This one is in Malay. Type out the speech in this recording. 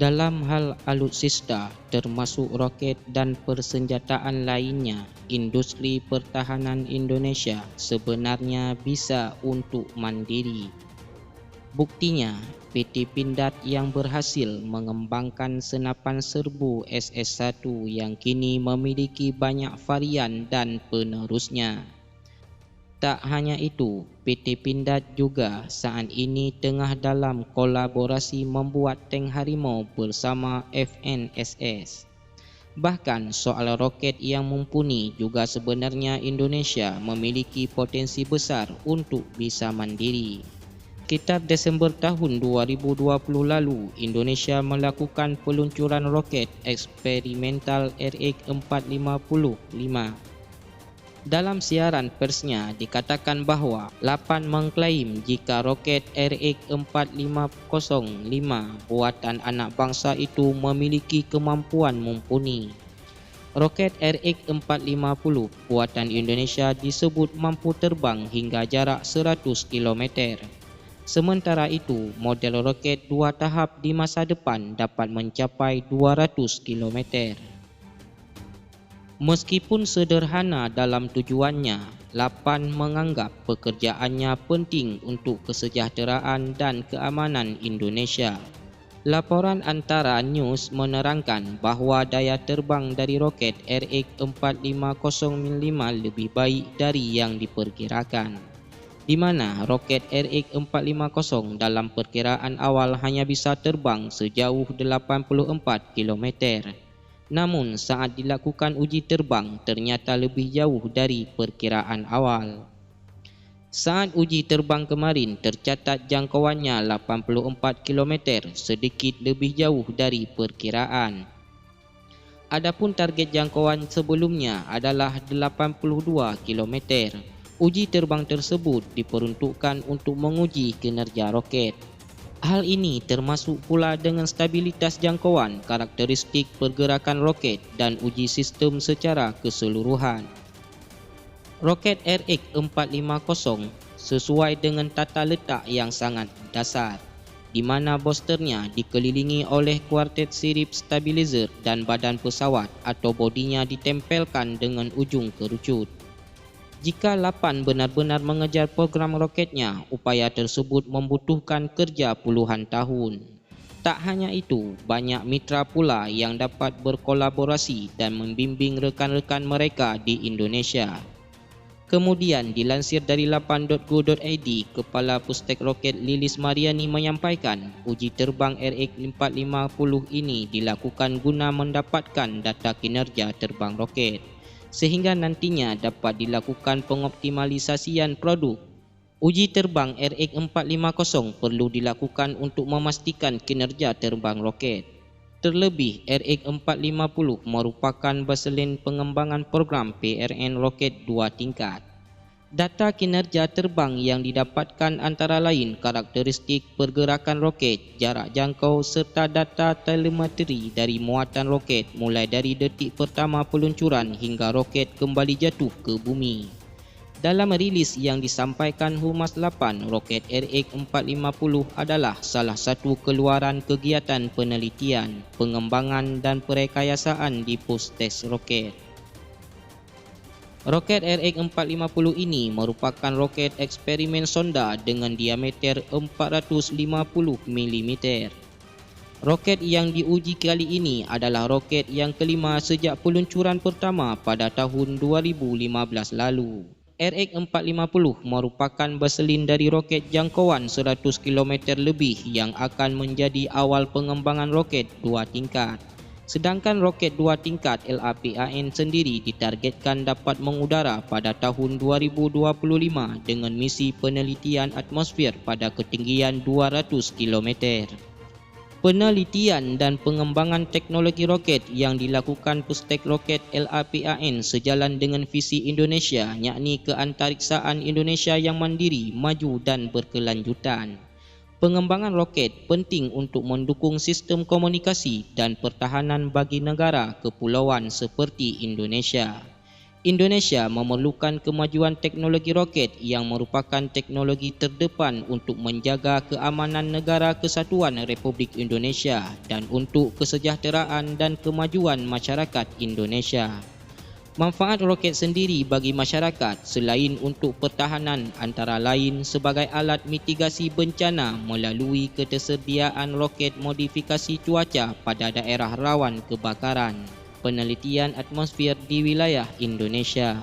Dalam hal alutsista, termasuk roket dan persenjataan lainnya, industri pertahanan Indonesia sebenarnya bisa untuk mandiri. Buktinya, PT Pindad yang berhasil mengembangkan senapan serbu SS-1 yang kini memiliki banyak varian dan penerusnya. Tak hanya itu, PT Pindad juga saat ini tengah dalam kolaborasi membuat tank harimau bersama FNSS. Bahkan soal roket yang mumpuni juga sebenarnya Indonesia memiliki potensi besar untuk bisa mandiri. Sekitar Desember tahun 2020 lalu, Indonesia melakukan peluncuran roket eksperimental RX-455. Dalam siaran persnya dikatakan bahawa Lapan mengklaim jika roket RX-4505 buatan anak bangsa itu memiliki kemampuan mumpuni. Roket RX-450 buatan Indonesia disebut mampu terbang hingga jarak 100 km. Sementara itu, model roket 2 tahap di masa depan dapat mencapai 200 km. Meskipun sederhana dalam tujuannya, Lapan menganggap pekerjaannya penting untuk kesejahteraan dan keamanan Indonesia. Laporan Antara News menerangkan bahawa daya terbang dari roket RX-4505 lebih baik dari yang diperkirakan, di mana roket RX-450 dalam perkiraan awal hanya bisa terbang sejauh 84 km. Namun saat dilakukan uji terbang ternyata lebih jauh dari perkiraan awal. Saat uji terbang kemarin tercatat jangkauannya 84 km, sedikit lebih jauh dari perkiraan. Adapun target jangkauan sebelumnya adalah 82 km. Uji terbang tersebut diperuntukkan untuk menguji kinerja roket. Hal ini termasuk pula dengan stabilitas jangkauan, karakteristik pergerakan roket dan uji sistem secara keseluruhan. Roket RX-450 sesuai dengan tata letak yang sangat dasar, di mana boosternya dikelilingi oleh kuartet sirip stabilizer dan badan pesawat atau bodinya ditempelkan dengan ujung kerucut. Jika Lapan benar-benar mengejar program roketnya, upaya tersebut membutuhkan kerja puluhan tahun. Tak hanya itu, banyak mitra pula yang dapat berkolaborasi dan membimbing rekan-rekan mereka di Indonesia. Kemudian dilansir dari lapan.go.id, Kepala Pustek Roket Lilis Mariani menyampaikan, uji terbang RX-450 ini dilakukan guna mendapatkan data kinerja terbang roket, sehingga nantinya dapat dilakukan pengoptimalisasian produk. Uji terbang RX-450 perlu dilakukan untuk memastikan kinerja terbang roket. Terlebih, RX-450 merupakan baseline pengembangan program PRN roket 2 tingkat. Data kinerja terbang yang didapatkan antara lain karakteristik pergerakan roket, jarak jangkau serta data telemetri dari muatan roket mulai dari detik pertama peluncuran hingga roket kembali jatuh ke bumi. Dalam rilis yang disampaikan Humas Lapan, roket RX-450 adalah salah satu keluaran kegiatan penelitian, pengembangan dan perekayasaan di pos tes roket. Roket RX-450 ini merupakan roket eksperimen sonda dengan diameter 450 mm. Roket yang diuji kali ini adalah roket yang kelima sejak peluncuran pertama pada tahun 2015 lalu. RX-450 merupakan baseline dari roket jangkauan 100 km lebih yang akan menjadi awal pengembangan roket 2 tingkat. Sedangkan roket 2 tingkat LAPAN sendiri ditargetkan dapat mengudara pada tahun 2025 dengan misi penelitian atmosfer pada ketinggian 200 km. Penelitian dan pengembangan teknologi roket yang dilakukan Pustek Roket LAPAN sejalan dengan visi Indonesia, yakni keantariksaan Indonesia yang mandiri, maju dan berkelanjutan. Pengembangan roket penting untuk mendukung sistem komunikasi dan pertahanan bagi negara kepulauan seperti Indonesia. Indonesia memerlukan kemajuan teknologi roket yang merupakan teknologi terdepan untuk menjaga keamanan negara kesatuan Republik Indonesia dan untuk kesejahteraan dan kemajuan masyarakat Indonesia. Manfaat roket sendiri bagi masyarakat selain untuk pertahanan antara lain sebagai alat mitigasi bencana melalui ketersediaan roket modifikasi cuaca pada daerah rawan kebakaran, penelitian atmosfer di wilayah Indonesia,